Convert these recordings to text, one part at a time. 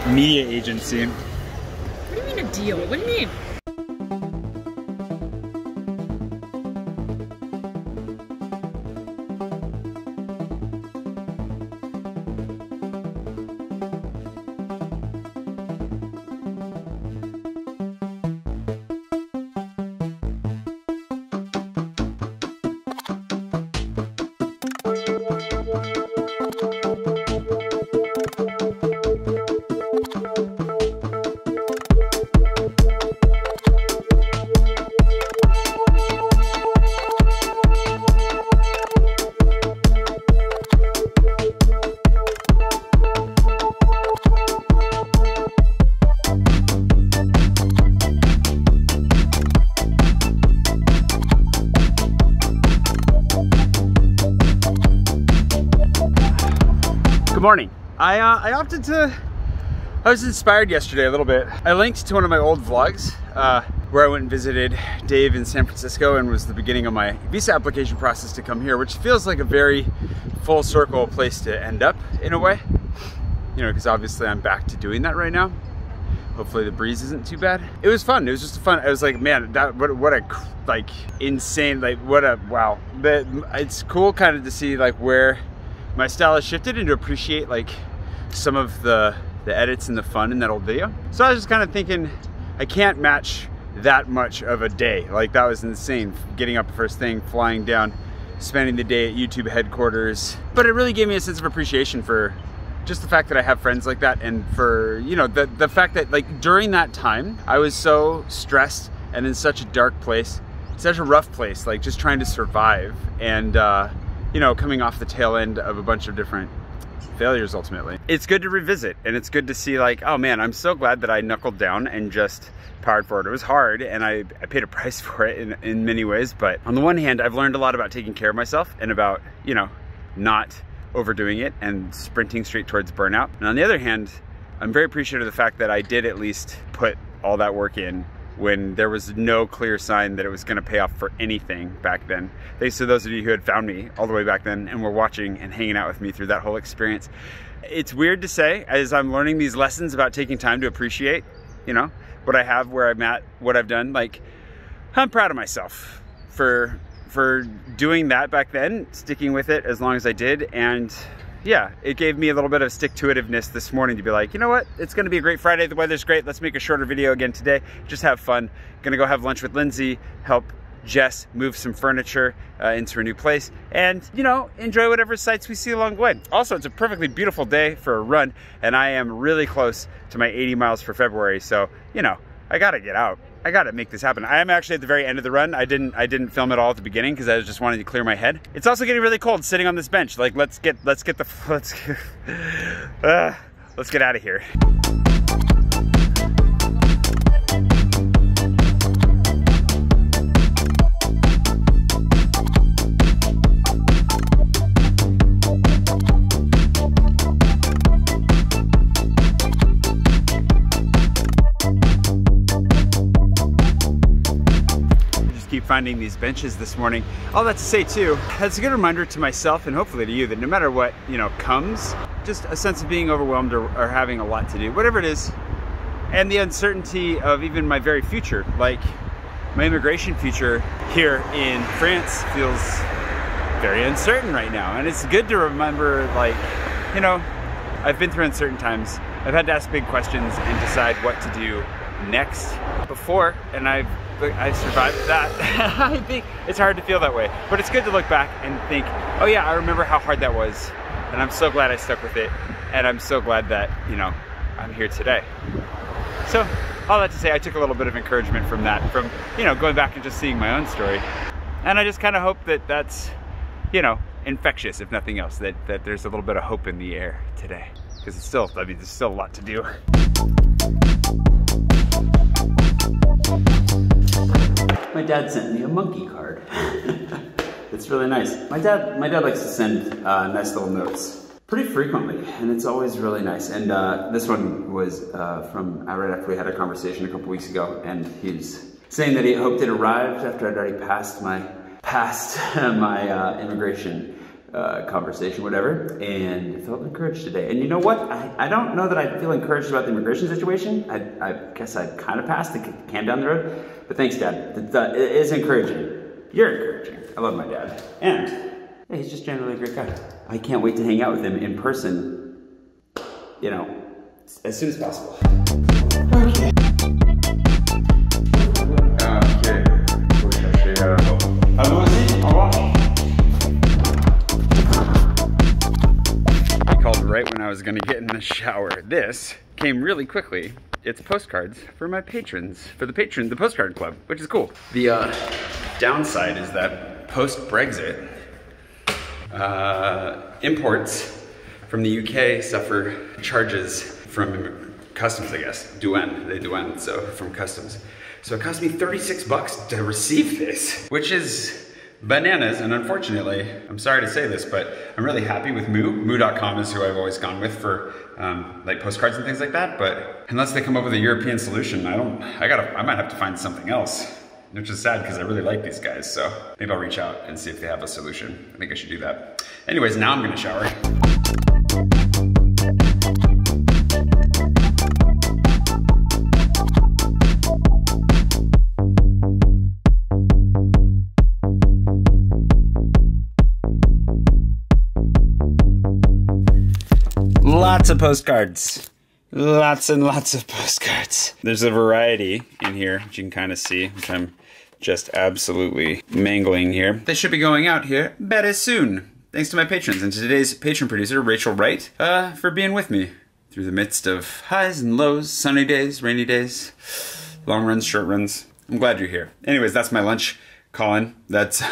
media agency. What do you mean a deal? What do you mean? Good morning. I was inspired yesterday a little bit. I linked to one of my old vlogs where I went and visited Dave in San Francisco and was the beginning of my visa application process to come here, which feels like a very full circle place to end up in a way. You know, because obviously I'm back to doing that right now. Hopefully the breeze isn't too bad. It was fun. It was just fun. I was like, man, that what a like insane, like what a wow. But it's cool kind of to see like where my style has shifted and to appreciate like some of the edits and the fun in that old video. So I was just kind of thinking, I can't match that much of a day. Like that was insane. Getting up first thing, flying down, spending the day at YouTube headquarters. But it really gave me a sense of appreciation for just the fact that I have friends like that, and for, you know, the fact that like during that time, I was so stressed and in such a dark place, such a rough place, like just trying to survive and, you know, coming off the tail end of a bunch of different failures ultimately. It's good to revisit, and it's good to see like, oh man, I'm so glad that I knuckled down and just powered for it. It was hard, and I paid a price for it in many ways, but on the one hand, I've learned a lot about taking care of myself and about, you know, not overdoing it and sprinting straight towards burnout. And on the other hand, I'm very appreciative of the fact that I did at least put all that work in when there was no clear sign that it was gonna pay off for anything back then. Thanks to those of you who had found me all the way back then and were watching and hanging out with me through that whole experience. It's weird to say, as I'm learning these lessons about taking time to appreciate, you know, what I have, where I'm at, what I've done, like, I'm proud of myself for doing that back then, sticking with it as long as I did, and yeah, it gave me a little bit of stick-to-itiveness this morning to be like, you know what, it's gonna be a great Friday, the weather's great, let's make a shorter video again today, just have fun. Gonna go have lunch with Lindsay, help Jess move some furniture into a new place, and, you know, enjoy whatever sights we see along the way. Also, it's a perfectly beautiful day for a run, and I am really close to my 80 miles for February, so, you know, I gotta get out. I gotta make this happen. I am actually at the very end of the run. I didn't film it all at the beginning because I was just wanting to clear my head. It's also getting really cold sitting on this bench. Like let's get out of here. Finding these benches this morning. All that to say too, that's a good reminder to myself and hopefully to you that no matter what, you know, comes, just a sense of being overwhelmed or having a lot to do, whatever it is, and the uncertainty of even my very future, like my immigration future here in France feels very uncertain right now. And it's good to remember, like, you know, I've been through uncertain times. I've had to ask big questions and decide what to do next before, and I survived that. I think it's hard to feel that way, but it's good to look back and think, oh yeah, I remember how hard that was, and I'm so glad I stuck with it, and I'm so glad that, you know, I'm here today. So all that to say, I took a little bit of encouragement from that, from, you know, going back and just seeing my own story, and I just kind of hope that that's, you know, infectious, if nothing else, that there's a little bit of hope in the air today, because it's still, I mean, there's still a lot to do. My dad sent me a monkey card. It's really nice. My dad likes to send nice little notes pretty frequently, and it's always really nice. And this one was from right after we had a conversation a couple weeks ago, and he's saying that he hoped it arrived after I'd already passed my immigration conversation, whatever, and felt encouraged today. And you know what? I don't know that I feel encouraged about the immigration situation. I guess I kind of passed the can down the road, but thanks, Dad. It is encouraging. You're encouraging. I love my dad. And yeah, he's just generally a great guy. I can't wait to hang out with him in person, you know, as soon as possible. Okay. I called right when I was gonna get in the shower. This came really quickly. It's postcards for my patrons, for the postcard club, which is cool. The downside is that post-Brexit, imports from the UK suffer charges from customs, I guess. DOESN, so from customs. So it cost me 36 bucks to receive this, which is bananas, and unfortunately, I'm sorry to say this, but I'm really happy with Moo. Moo.com is who I've always gone with for like postcards and things like that, but unless they come up with a European solution, I might have to find something else, which is sad because I really like these guys, so maybe I'll reach out and see if they have a solution. I think I should do that. Anyways, now I'm gonna shower. Lots of postcards. Lots and lots of postcards. There's a variety in here, which you can kind of see, which I'm just absolutely mangling here. They should be going out here very soon. Thanks to my patrons and to today's patron producer, Rachel Wright, for being with me through the midst of highs and lows, sunny days, rainy days, long runs, short runs. I'm glad you're here. Anyways, that's my lunch. Colin, that's,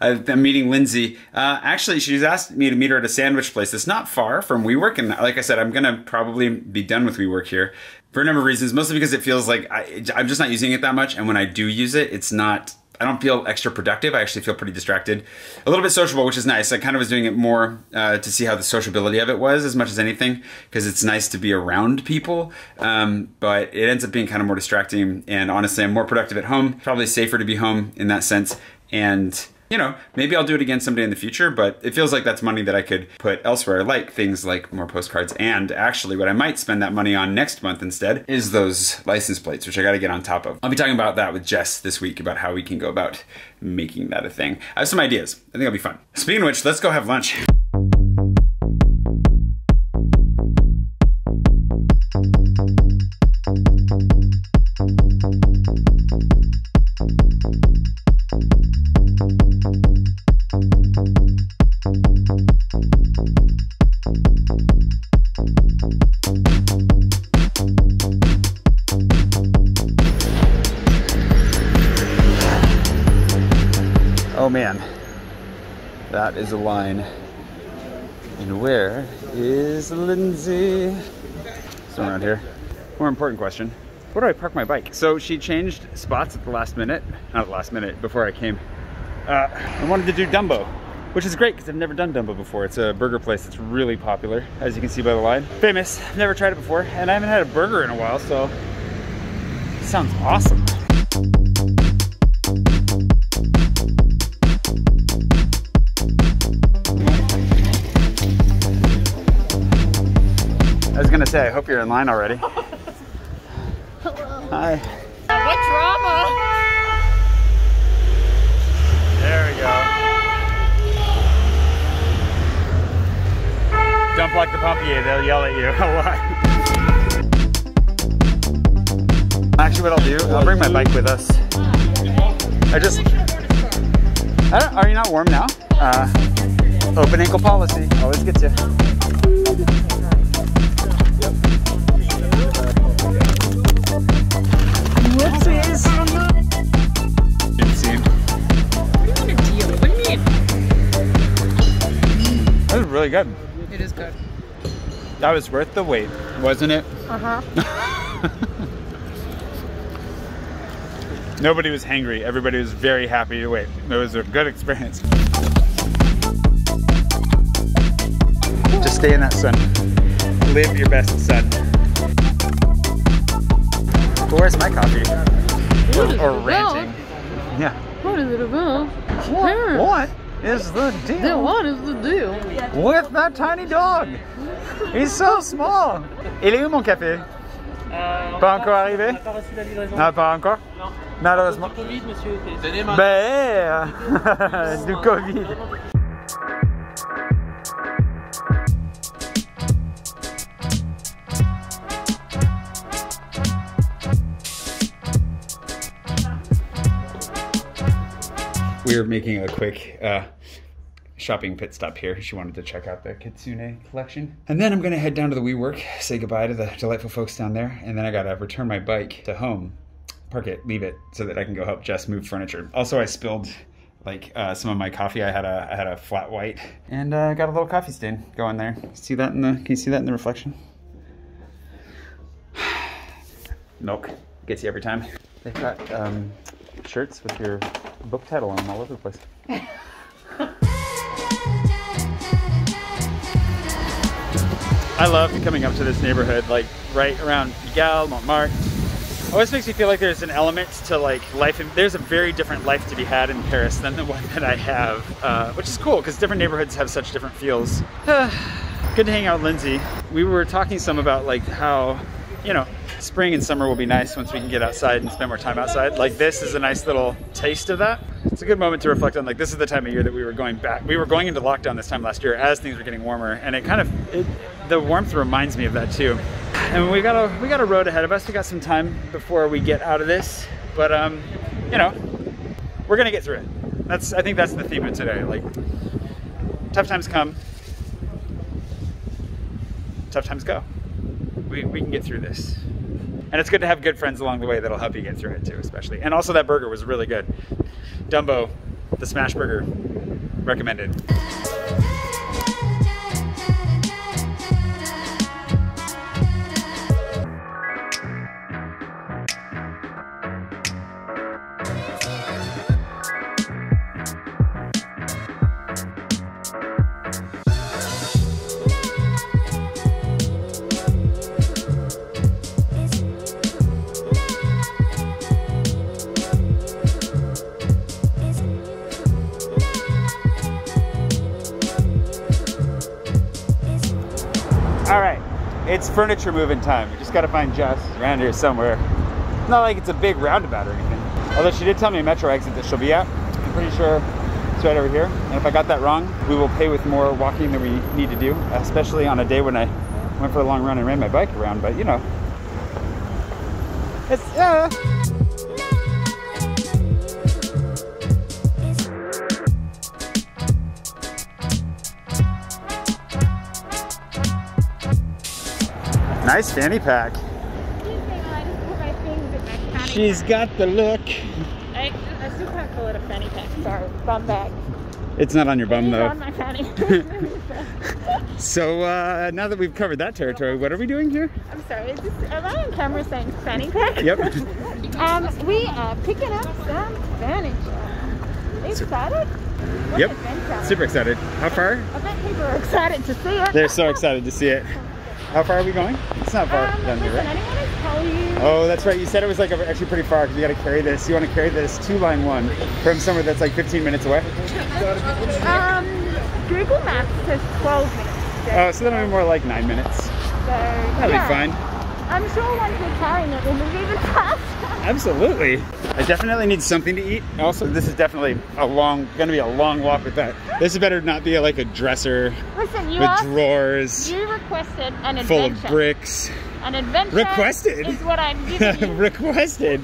I'm meeting Lindsay. Actually, she's asked me to meet her at a sandwich place that's not far from WeWork, and like I said, I'm gonna probably be done with WeWork here for a number of reasons, mostly because it feels like I'm just not using it that much, and when I do use it, I don't feel extra productive. I actually feel pretty distracted. A little bit sociable, which is nice. I kind of was doing it more to see how the sociability of it was as much as anything, because it's nice to be around people, but it ends up being kind of more distracting, and honestly, I'm more productive at home. Probably safer to be home in that sense, and you know, maybe I'll do it again someday in the future, but it feels like that's money that I could put elsewhere, like things like more postcards. And actually what I might spend that money on next month instead is those license plates, which I gotta get on top of. I'll be talking about that with Jess this week, about how we can go about making that a thing. I have some ideas. I think it'll be fun. Speaking of which, let's go have lunch. Oh man, that is a line. And where is Lindsay? Somewhere around here. More important question, where do I park my bike? So she changed spots at the last minute, not the last minute, before I came. I wanted to do Dumbo, which is great because I've never done Dumbo before. It's a burger place that's really popular, as you can see by the line. Famous, I've never tried it before, and I haven't had a burger in a while, so it sounds awesome. I was gonna say, I hope you're in line already. Hello. Hi. What drama? There we go. Don't block the pompier, they'll yell at you a lot. Actually, what I'll do, I'll bring my bike with us. Are you not warm now? Open ankle policy, always gets you. Whoopsies. Didn't see him. What do you mean a deal? What do you mean? That was really good. It is good. That was worth the wait, wasn't it? Uh-huh. Nobody was hangry. Everybody was very happy to wait. It was a good experience. Just stay in that sun. Live your best sun. But where's my coffee? Or ranting. Yeah. What is it about? What? is the deal? Then what is the deal? With that tiny dog. He's so small. Il est où mon café? Pas encore arrivé? Non, pas encore? Non. Malheureusement. Du Covid, monsieur. Ben, du Covid. We're making a quick shopping pit stop here. She wanted to check out the Kitsune collection. And then I'm gonna head down to the WeWork, say goodbye to the delightful folks down there, and then I gotta return my bike to home, park it, leave it, so that I can go help Jess move furniture. Also, I spilled like some of my coffee. I had a flat white, and got a little coffee stain going there. See that in the? Can you see that in the reflection? Milk gets you every time. They've got shirts with your book title on them all over the place. I love coming up to this neighborhood, like right around Miguel, Montmartre. Always makes me feel like there's an element to like life. There's a very different life to be had in Paris than the one that I have, which is cool because different neighborhoods have such different feels. Good to hang out with Lindsay. We were talking some about like how, you know, spring and summer will be nice once we can get outside and spend more time outside. Like this is a nice little taste of that. It's a good moment to reflect on, like, this is the time of year that we were going back. We were going into lockdown this time last year as things were getting warmer, and it kind of, the warmth reminds me of that too. And we got a road ahead of us. We got some time before we get out of this, but you know, we're gonna get through it. I think that's the theme of today. Like, tough times come, tough times go. We can get through this. And it's good to have good friends along the way that'll help you get through it too, especially. And also that burger was really good. Dumbo, the smash burger, recommended. All right, it's furniture moving time. We just gotta find Jess around here somewhere. Not like it's a big roundabout or anything. Although she did tell me a metro exit that she'll be at. I'm pretty sure it's right over here. And if I got that wrong, we will pay with more walking than we need to do, especially on a day when I went for a long run and ran my bike around, but you know. It's, nice fanny pack. She's got the look. I still can't call it a fanny pack. Sorry, bum bag. It's not on your bum though. It's on my fanny. So now that we've covered that territory, what are we doing here? I'm sorry, am I on camera saying fanny pack? Yep. We are picking up some furniture. Are you excited? What Yep. adventure. Super excited. How far? I bet people are excited to see it. They're so excited to see it. How far are we going? It's not far down here, Listen, right? anyone has told you? Oh, that's right. You said it was like actually pretty far because you got to carry this. You want to carry this 2-line one from somewhere that's like 15 minutes away? Google Maps says 12 minutes. Oh, so that'll be more like 9 minutes. So, That'll be fine. I'm sure once we're carrying it, we'll move even faster. Absolutely. I definitely need something to eat. Also, this is definitely gonna be a long walk with that. This better not be like a dresser. Listen, with drawers. You requested an adventure. Full of bricks. An adventure Requested is what I'm giving you. Requested.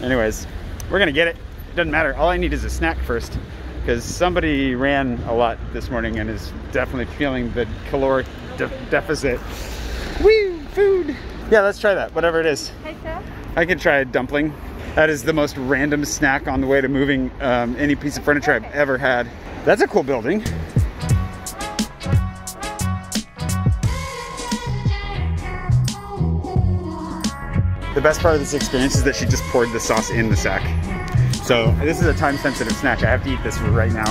Anyways, we're gonna get it. It doesn't matter. All I need is a snack first, because somebody ran a lot this morning and is definitely feeling the caloric deficit. Woo, food. Yeah, let's try that, whatever it is. Hey, sir. I could try a dumpling. That is the most random snack on the way to moving any piece of furniture I've ever had. That's a cool building. The best part of this experience is that she just poured the sauce in the sack. So this is a time-sensitive snack. I have to eat this right now.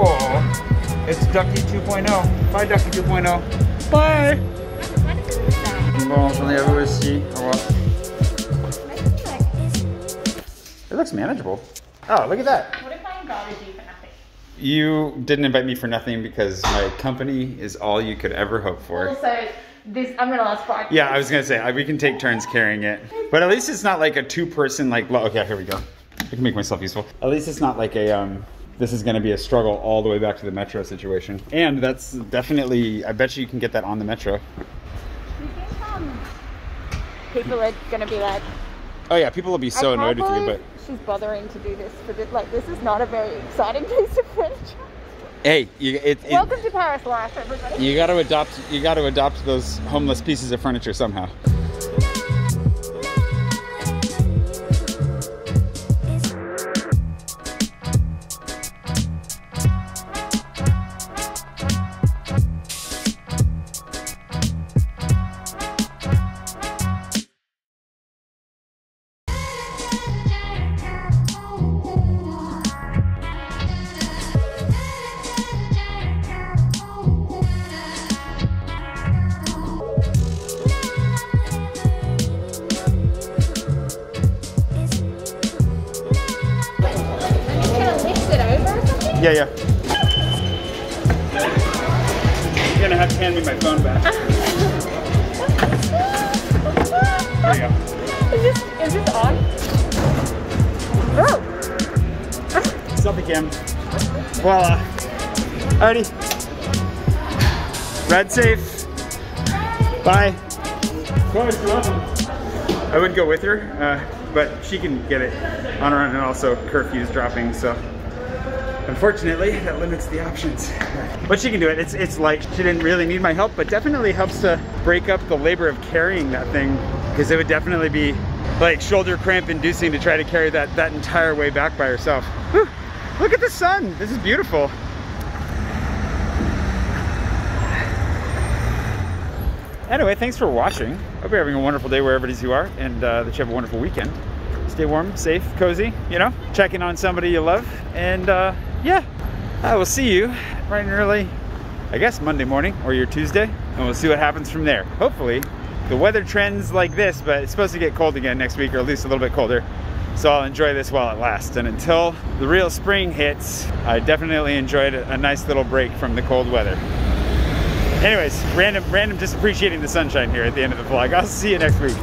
Oh, it's Ducky 2.0. Bye, Ducky 2.0. Bye. Bon, j'en ai à vous aussi. Au revoir. It looks manageable. Oh, look at that. What if I invited you for nothing? You didn't invite me for nothing because my company is all you could ever hope for. Also, this, I'm gonna last 5 Yeah, I was gonna say, we can take turns carrying it. But at least it's not like a two-person, like, okay, here we go. I can make myself useful. At least it's not like a, this is gonna be a struggle all the way back to the Metro situation. And that's definitely, I bet you can get that on the Metro. Do you think people are gonna be like, Oh yeah, people will be so annoyed with you, but... she's bothering to do this for this, like, this is not a very exciting piece of furniture. Hey, Welcome to Paris life, everybody. You got to adopt those homeless pieces of furniture somehow. Yeah. You're gonna have to hand me my phone back. There you go. Is this on? Oh! Selfie cam. Voila. Alrighty. Ride safe. Bye. Of course, you're welcome. I would go with her, but she can get it on her own, and also curfew's dropping, so. Unfortunately, that limits the options. But she can do it. It's like she didn't really need my help, but definitely helps to break up the labor of carrying that thing, because it would definitely be like shoulder cramp inducing to try to carry that entire way back by herself. Whew. Look at the sun. This is beautiful. Anyway, thanks for watching. Hope you're having a wonderful day wherever it is you are, and that you have a wonderful weekend. Stay warm, safe, cozy, you know, checking on somebody you love, and yeah, I will see you bright and early, I guess Monday morning or your Tuesday, and we'll see what happens from there. Hopefully, the weather trends like this, but it's supposed to get cold again next week, or at least a little bit colder. So I'll enjoy this while it lasts. And until the real spring hits, I definitely enjoyed a nice little break from the cold weather. Anyways, random just appreciating the sunshine here at the end of the vlog. I'll see you next week.